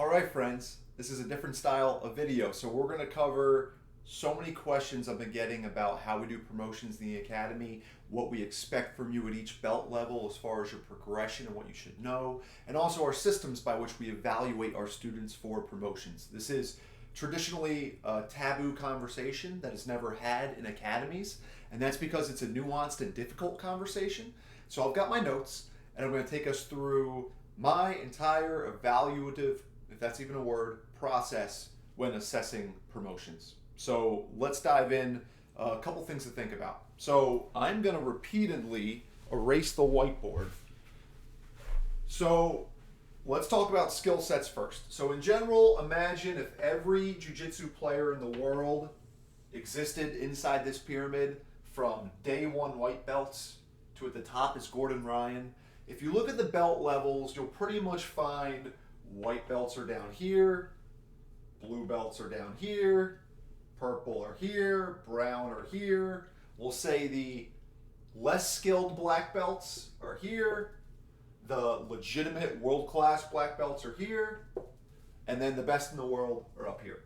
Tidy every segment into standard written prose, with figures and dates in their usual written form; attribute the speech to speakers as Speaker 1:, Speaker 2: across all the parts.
Speaker 1: All right, friends, this is a different style of video. So we're going to cover so many questions I've been getting about how we do promotions in the academy, what we expect from you at each belt level as far as your progression and what you should know, and also our systems by which we evaluate our students for promotions. This is traditionally a taboo conversation that is never had in academies, and that's because it's a nuanced and difficult conversation. So I've got my notes, and I'm going to take us through my entire evaluative, if that's even a word, process when assessing promotions. So let's dive in. A couple things to think about. So I'm going to repeatedly erase the whiteboard. So let's talk about skill sets first. So in general, imagine if every jiu-jitsu player in the world existed inside this pyramid from day one white belts to at the top is Gordon Ryan. If you look at the belt levels, you'll pretty much find white belts are down here, blue belts are down here, purple are here, brown are here. We'll say the less skilled black belts are here, the legitimate world-class black belts are here, and then the best in the world are up here.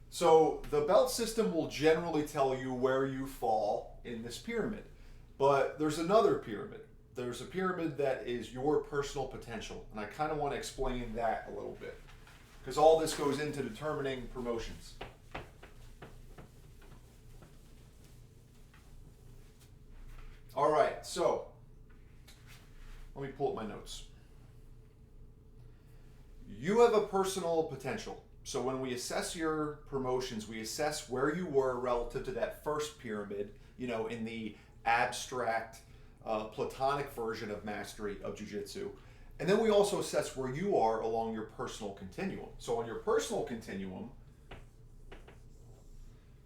Speaker 1: So the belt system will generally tell you where you fall in this pyramid. But there's another pyramid. There's a pyramid that is your personal potential, and I kind of want to explain that a little bit, because all this goes into determining promotions. All right, so let me pull up my notes. You have a personal potential. So when we assess your promotions, we assess where you were relative to that first pyramid, in the abstract, platonic version of mastery of jiu-jitsu. And then we also assess where you are along your personal continuum. So on your personal continuum,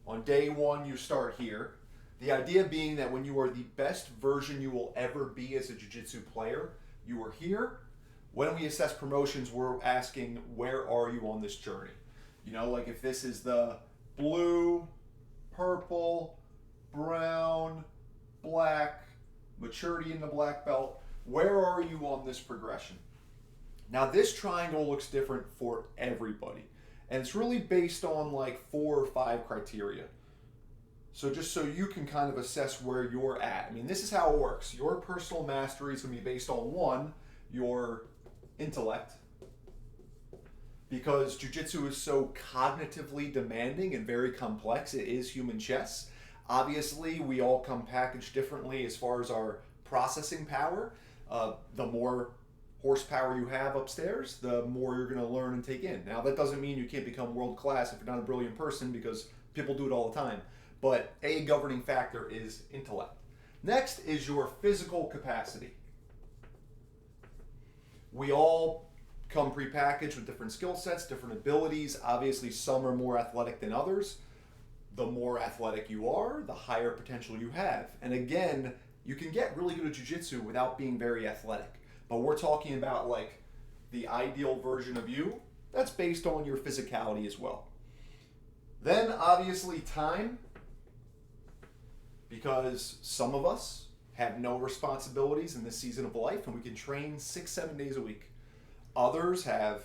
Speaker 1: on day one, you start here. The idea being that when you are the best version you will ever be as a jiu-jitsu player, you are here. When we assess promotions, we're asking, where are you on this journey? Like if this is the blue, purple, brown, black, maturity in the black belt, where are you on this progression? Now this triangle looks different for everybody, and it's really based on like 4 or 5 criteria. So just so you can kind of assess where you're at. I mean, this is how it works. Your personal mastery is going to be based on 1, your intellect, because jiu-jitsu is so cognitively demanding and very complex. It is human chess. Obviously, we all come packaged differently as far as our processing power. The more horsepower you have upstairs, the more you're going to learn and take in. Now, that doesn't mean you can't become world class if you're not a brilliant person, because people do it all the time. But a governing factor is intellect. Next is your physical capacity. We all come prepackaged with different skill sets, different abilities. Obviously, some are more athletic than others. The more athletic you are, the higher potential you have. And again, you can get really good at jiu-jitsu without being very athletic. But we're talking about like the ideal version of you. That's based on your physicality as well. Then obviously time, because some of us have no responsibilities in this season of life and we can train 6-7 days a week. Others have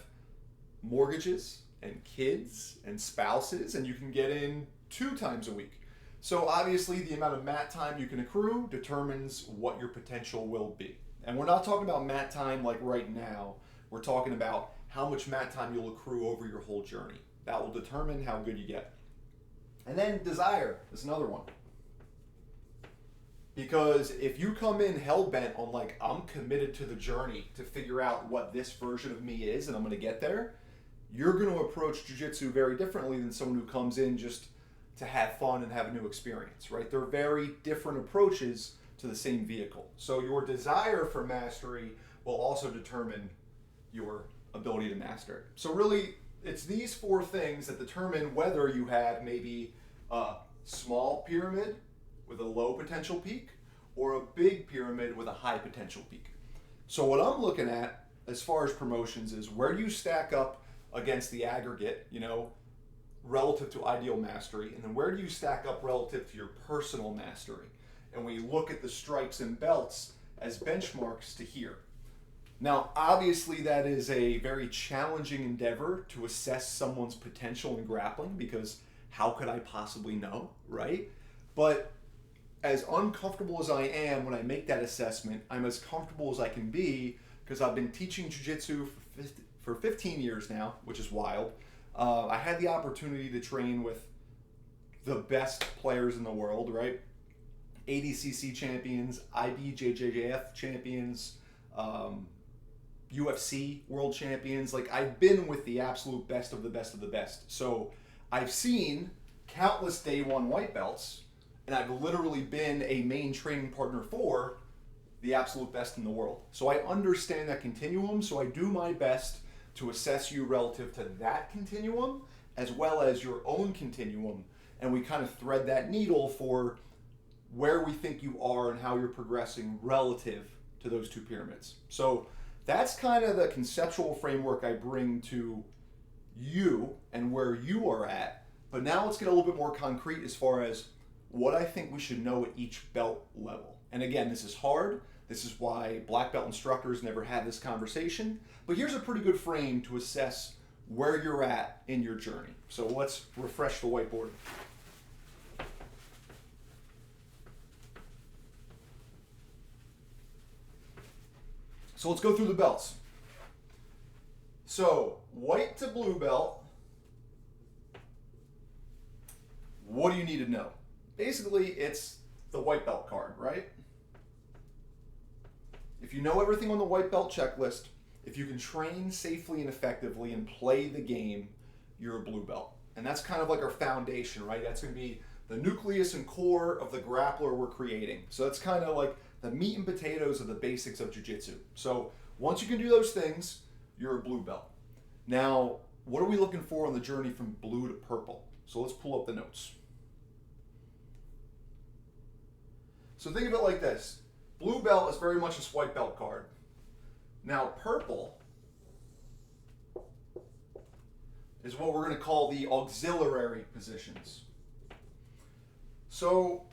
Speaker 1: mortgages and kids and spouses, and you can get in 2 times a week. So obviously the amount of mat time you can accrue determines what your potential will be. And we're not talking about mat time like right now. We're talking about how much mat time you'll accrue over your whole journey. That will determine how good you get. And then desire is another one. Because if you come in hell-bent on like, I'm committed to the journey to figure out what this version of me is and I'm going to get there, you're going to approach jiu-jitsu very differently than someone who comes in just to have fun and have a new experience, right? They're very different approaches to the same vehicle. So your desire for mastery will also determine your ability to master it. So really, it's these 4 things that determine whether you have maybe a small pyramid with a low potential peak or a big pyramid with a high potential peak. So what I'm looking at as far as promotions is, where do you stack up against the aggregate, relative to ideal mastery, and then where do you stack up relative to your personal mastery? And we look at the stripes and belts as benchmarks to here. Now, obviously, that is a very challenging endeavor to assess someone's potential in grappling because how could I possibly know, right? But as uncomfortable as I am when I make that assessment, I'm as comfortable as I can be because I've been teaching jiu-jitsu for 15 years now, which is wild. I had the opportunity to train with the best players in the world, right? ADCC champions, IBJJF champions, UFC world champions. Like, I've been with the absolute best of the best of the best. So I've seen countless day one white belts, and I've literally been a main training partner for the absolute best in the world. So I understand that continuum, so I do my best to assess you relative to that continuum as well as your own continuum, and we kind of thread that needle for where we think you are and how you're progressing relative to those two pyramids. So that's kind of the conceptual framework I bring to you and where you are at. But now let's get a little bit more concrete as far as what I think we should know at each belt level. And again, this is hard. This is why black belt instructors never had this conversation. But here's a pretty good frame to assess where you're at in your journey. So let's refresh the whiteboard. So let's go through the belts. So white to blue belt, what do you need to know? Basically, it's the white belt card, right? If you know everything on the white belt checklist, if you can train safely and effectively and play the game, you're a blue belt. And that's kind of like our foundation, right? That's going to be the nucleus and core of the grappler we're creating. So that's kind of like the meat and potatoes of the basics of jiu-jitsu. So once you can do those things, you're a blue belt. Now, what are we looking for on the journey from blue to purple? So let's pull up the notes. So think of it like this. Blue belt is very much this white belt card. Now, purple is what we're going to call the auxiliary positions. So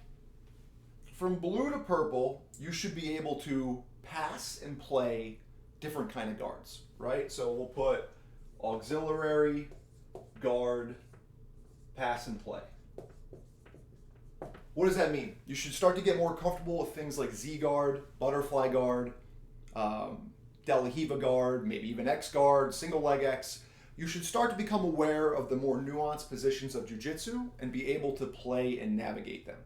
Speaker 1: from blue to purple, you should be able to pass and play different kind of guards, right? So we'll put auxiliary, guard, pass and play. What does that mean? You should start to get more comfortable with things like Z guard, butterfly guard, De La Riva guard, maybe even X guard, single leg X. You should start to become aware of the more nuanced positions of jiu-jitsu and be able to play and navigate them.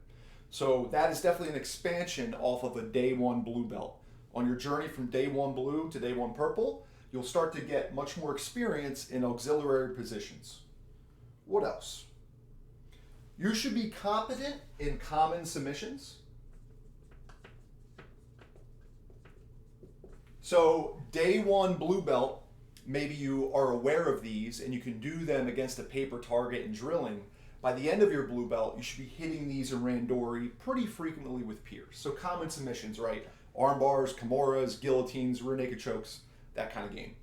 Speaker 1: So that is definitely an expansion off of a day one blue belt. On your journey from day one blue to day one purple, you'll start to get much more experience in auxiliary positions. What else? You should be competent in common submissions. So day one blue belt, maybe you are aware of these and you can do them against a paper target in drilling. By the end of your blue belt, you should be hitting these in randori pretty frequently with peers. So common submissions, right? Arm bars, kimuras, guillotines, rear naked chokes, that kind of game.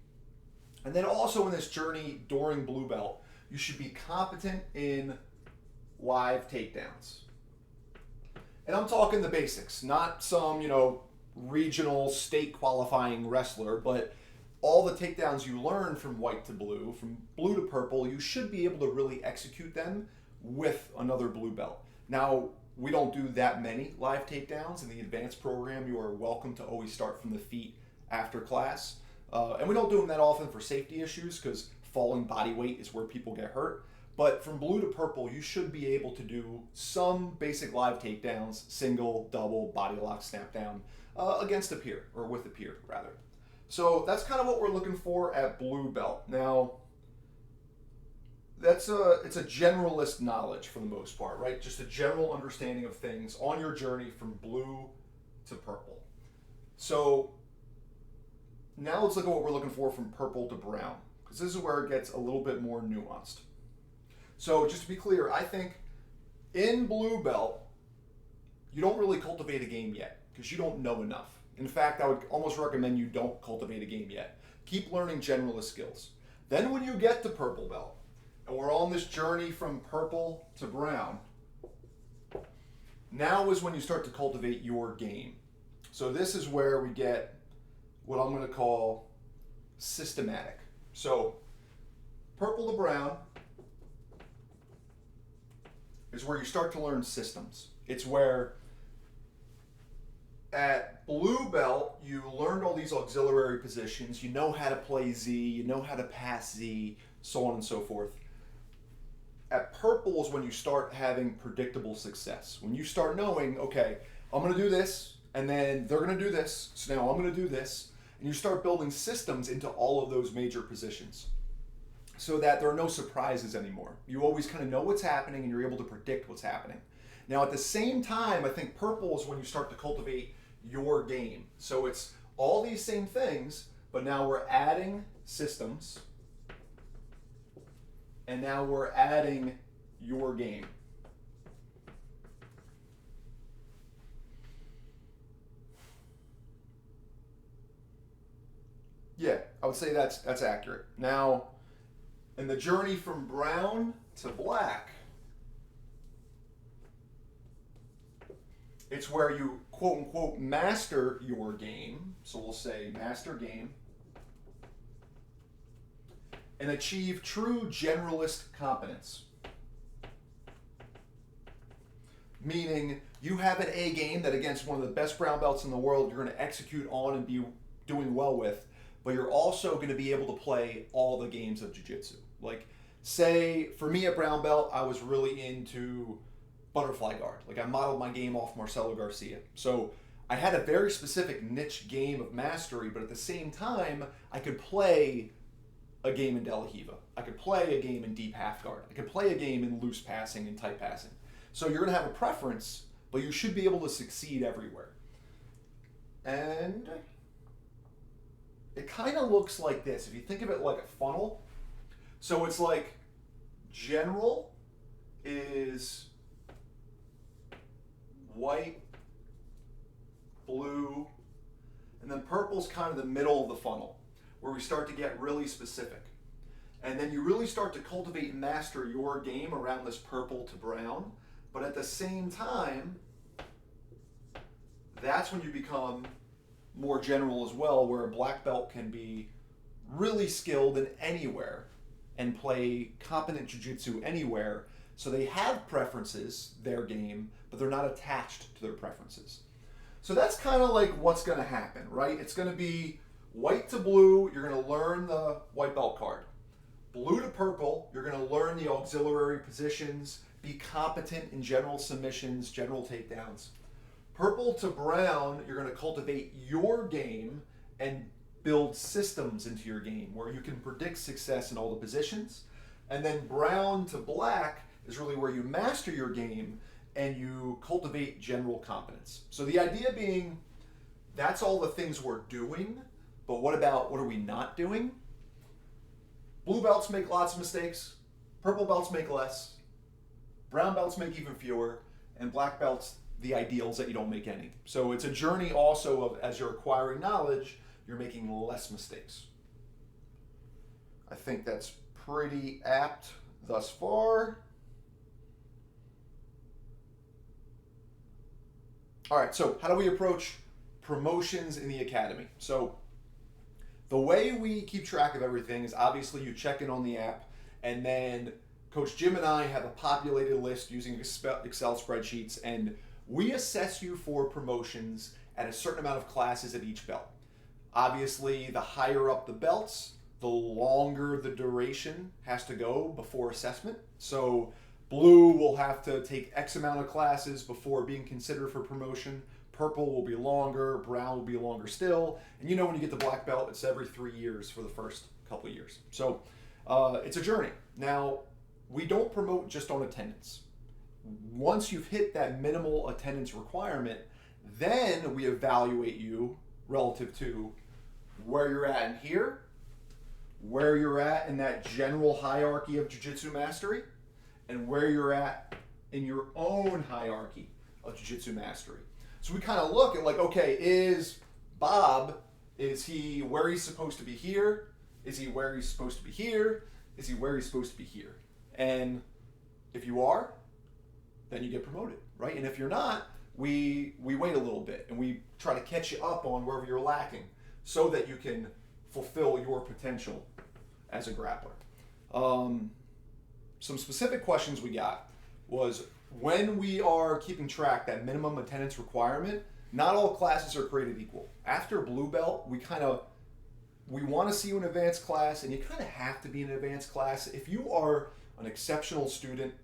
Speaker 1: And then also in this journey during blue belt, you should be competent in live takedowns. And I'm talking the basics, not some, regional state qualifying wrestler, but all the takedowns you learn from white to blue, from blue to purple, you should be able to really execute them with another blue belt. Now, we don't do that many live takedowns in the advanced program. You are welcome to always start from the feet after class. And we don't do them that often for safety issues because falling body weight is where people get hurt. But from blue to purple, you should be able to do some basic live takedowns, single, double, body lock, snap down, against a peer, or with a peer, rather. So that's kind of what we're looking for at blue belt. Now, it's a generalist knowledge for the most part, right? Just a general understanding of things on your journey from blue to purple. So now let's look at what we're looking for from purple to brown, because this is where it gets a little bit more nuanced. So just to be clear, I think in blue belt, you don't really cultivate a game yet because you don't know enough. In fact, I would almost recommend you don't cultivate a game yet. Keep learning generalist skills. Then when you get to purple belt, and we're on this journey from purple to brown, now is when you start to cultivate your game. So this is where we get what I'm going to call systematic. So purple to brown is where you start to learn systems. It's where at blue belt, you learned all these auxiliary positions. You know how to play Z, you know how to pass Z, so on and so forth. At purple is when you start having predictable success. When you start knowing, okay, I'm going to do this, and then they're going to do this, so now I'm going to do this. And you start building systems into all of those major positions so that there are no surprises anymore. You always kind of know what's happening and you're able to predict what's happening. Now, at the same time, I think purple is when you start to cultivate your game. So it's all these same things, but now we're adding systems, and now we're adding your game. Yeah, I would say that's accurate. Now, in the journey from brown to black, it's where you quote unquote master your game. So we'll say master game and achieve true generalist competence. Meaning you have an A game that against one of the best brown belts in the world you're going to execute on and be doing well with, but you're also going to be able to play all the games of jiu-jitsu. Like, say, for me at brown belt, I was really into butterfly guard. Like, I modeled my game off Marcelo Garcia. So I had a very specific niche game of mastery, but at the same time, I could play a game in De La Riva. I could play a game in deep half guard. I could play a game in loose passing and tight passing. So you're going to have a preference, but you should be able to succeed everywhere. And it kind of looks like this. If you think of it like a funnel, so it's like general is white, blue, and then purple's kind of the middle of the funnel, where we start to get really specific. And then you really start to cultivate and master your game around this purple to brown, but at the same time, that's when you become more general as well, where a black belt can be really skilled in anywhere and play competent jiu-jitsu anywhere. So they have preferences, their game, but they're not attached to their preferences. So that's kind of like what's going to happen, right? It's going to be white to blue, you're going to learn the white belt card. Blue to purple, you're going to learn the auxiliary positions, be competent in general submissions, general takedowns. Purple to brown, you're going to cultivate your game and build systems into your game where you can predict success in all the positions. And then brown to black is really where you master your game and you cultivate general competence. So the idea being, that's all the things we're doing, but what are we not doing? Blue belts make lots of mistakes, purple belts make less, brown belts make even fewer, and black belts, the ideals that you don't make any. So it's a journey also of, as you're acquiring knowledge, you're making less mistakes. I think that's pretty apt thus far. All right, so how do we approach promotions in the academy? So the way we keep track of everything is obviously you check in on the app, and then Coach Jim and I have a populated list using Excel spreadsheets, and we assess you for promotions at a certain amount of classes at each belt. Obviously, the higher up the belts, the longer the duration has to go before assessment. So blue will have to take X amount of classes before being considered for promotion. Purple will be longer, brown will be longer still. And you know when you get the black belt, it's every 3 years for the first couple of years. So it's a journey. Now, we don't promote just on attendance. Once you've hit that minimal attendance requirement, then we evaluate you relative to where you're at in here, where you're at in that general hierarchy of jiu-jitsu mastery, and where you're at in your own hierarchy of jiu-jitsu mastery. So we kind of look at like, okay, is Bob, is he where he's supposed to be here? Is he where he's supposed to be here? Is he where he's supposed to be here? And if you are, then you get promoted, right? And if you're not, we wait a little bit and we try to catch you up on wherever you're lacking. so that you can fulfill your potential as a grappler. Some specific questions we got was, when we are keeping track that minimum attendance requirement, not all classes are created equal. After blue belt, we want to see you in advanced class, and you kind of have to be in advanced class. If you are an exceptional student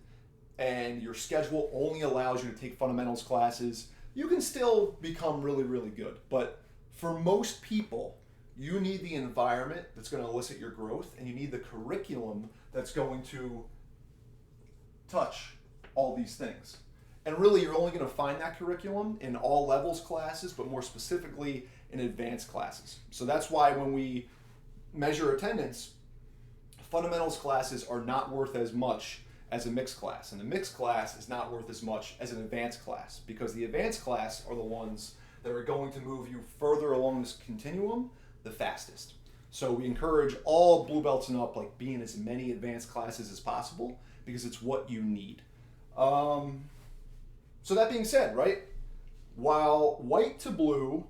Speaker 1: and your schedule only allows you to take fundamentals classes, you can still become really, really good. But for most people, you need the environment that's going to elicit your growth, and you need the curriculum that's going to touch all these things. And really, you're only going to find that curriculum in all levels classes, but more specifically in advanced classes. So that's why when we measure attendance, fundamentals classes are not worth as much as a mixed class. And the mixed class is not worth as much as an advanced class, because the advanced class are the ones that are going to move you further along this continuum the fastest. So we encourage all blue belts and up, like, being as many advanced classes as possible, because it's what you need. So that being said, right, while white to blue,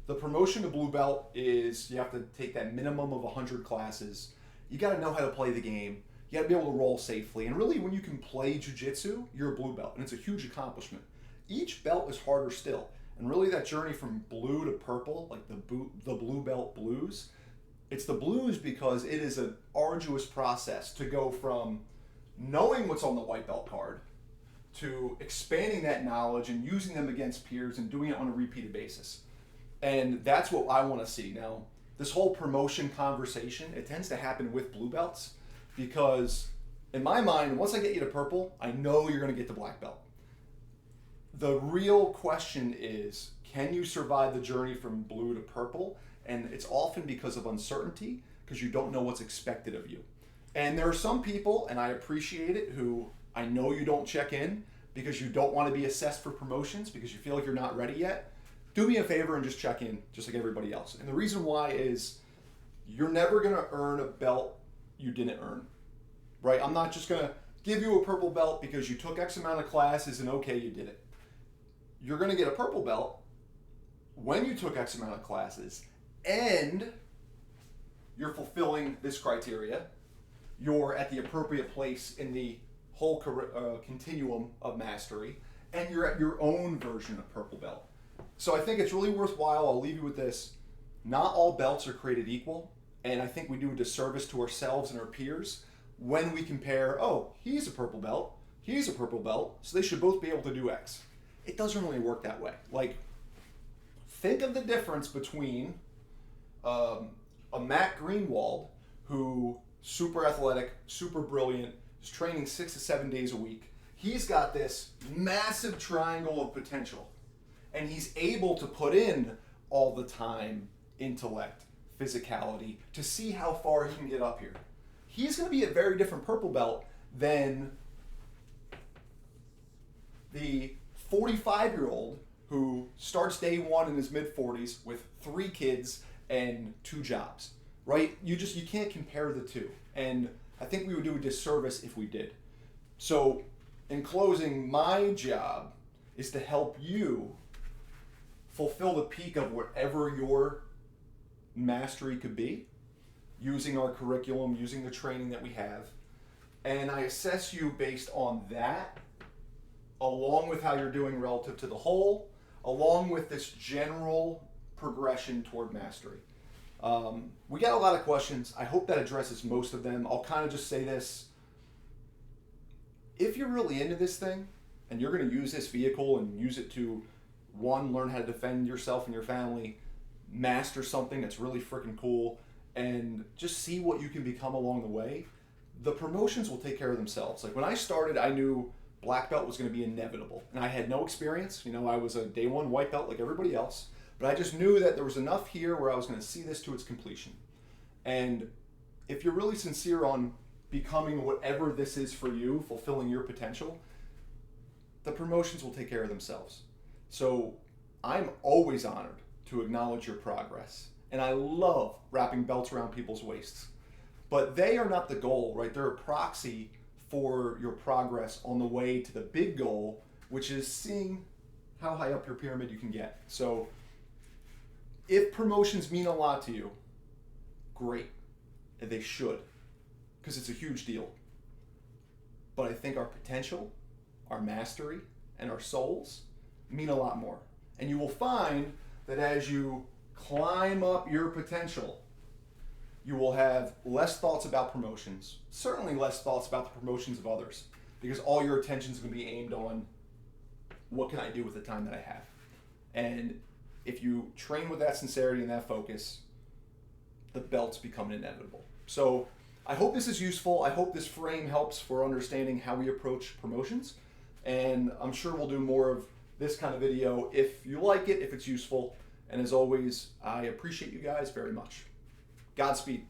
Speaker 1: the promotion to blue belt is you have to take that minimum of 100 classes. You got to know how to play the game. You got to be able to roll safely. And really, when you can play jiu-jitsu, you're a blue belt, and it's a huge accomplishment. Each belt is harder still. And really, that journey from blue to purple, like the blue belt blues, it's the blues because it is an arduous process to go from knowing what's on the white belt card to expanding that knowledge and using them against peers and doing it on a repeated basis. And that's what I want to see. Now, this whole promotion conversation, it tends to happen with blue belts, because in my mind, once I get you to purple, I know you're going to get to black belt. The real question is, can you survive the journey from blue to purple? And it's often because of uncertainty, because you don't know what's expected of you. And there are some people, and I appreciate it, who I know you don't check in because you don't want to be assessed for promotions because you feel like you're not ready yet. Do me a favor and just check in, just like everybody else. And the reason why is, you're never going to earn a belt you didn't earn, right? I'm not just going to give you a purple belt because you took X amount of classes and okay, you did it. You're going to get a purple belt when you took X amount of classes and you're fulfilling this criteria. You're at the appropriate place in the whole continuum of mastery, and you're at your own version of purple belt. So I think it's really worthwhile. I'll leave you with this. Not all belts are created equal, and I think we do a disservice to ourselves and our peers when we compare, oh, he's a purple belt, he's a purple belt, so they should both be able to do X. It doesn't really work that way. Like, think of the difference between a Matt Greenwald, who super athletic, super brilliant, is training 6 to 7 days a week. He's got this massive triangle of potential, and he's able to put in all the time, intellect, physicality, to see how far he can get up here. He's going to be a very different purple belt than the 45-year-old who starts day one in his mid-40s with 3 kids and 2 jobs, right? You can't compare the two. And I think we would do a disservice if we did. So in closing, my job is to help you fulfill the peak of whatever your mastery could be, using our curriculum, using the training that we have. And I assess you based on that, along with how you're doing relative to the whole, along with this general progression toward mastery. We got a lot of questions. I hope that addresses most of them. I'll kind of just say this. If you're really into this thing, and you're going to use this vehicle and use it to, one, learn how to defend yourself and your family, master something that's really freaking cool, and just see what you can become along the way, the promotions will take care of themselves. Like, when I started, I knew black belt was going to be inevitable, and I had no experience. You know, I was a day one white belt like everybody else, but I just knew that there was enough here where I was going to see this to its completion. And if you're really sincere on becoming whatever this is for you, fulfilling your potential, the promotions will take care of themselves. So I'm always honored to acknowledge your progress, and I love wrapping belts around people's waists. But they are not the goal, right? They're a proxy for your progress on the way to the big goal, which is seeing how high up your pyramid you can get. So If promotions mean a lot to you, great. And they should, because it's a huge deal. But I think our potential, our mastery, and our souls mean a lot more. And you will find that as you climb up your potential, you will have less thoughts about promotions, certainly less thoughts about the promotions of others, because all your attention is going to be aimed on what can I do with the time that I have. And if you train with that sincerity and that focus, the belts become inevitable. So I hope this is useful. I hope this frame helps for understanding how we approach promotions. And I'm sure we'll do more of this kind of video if you like it, if it's useful. And as always, I appreciate you guys very much. Godspeed.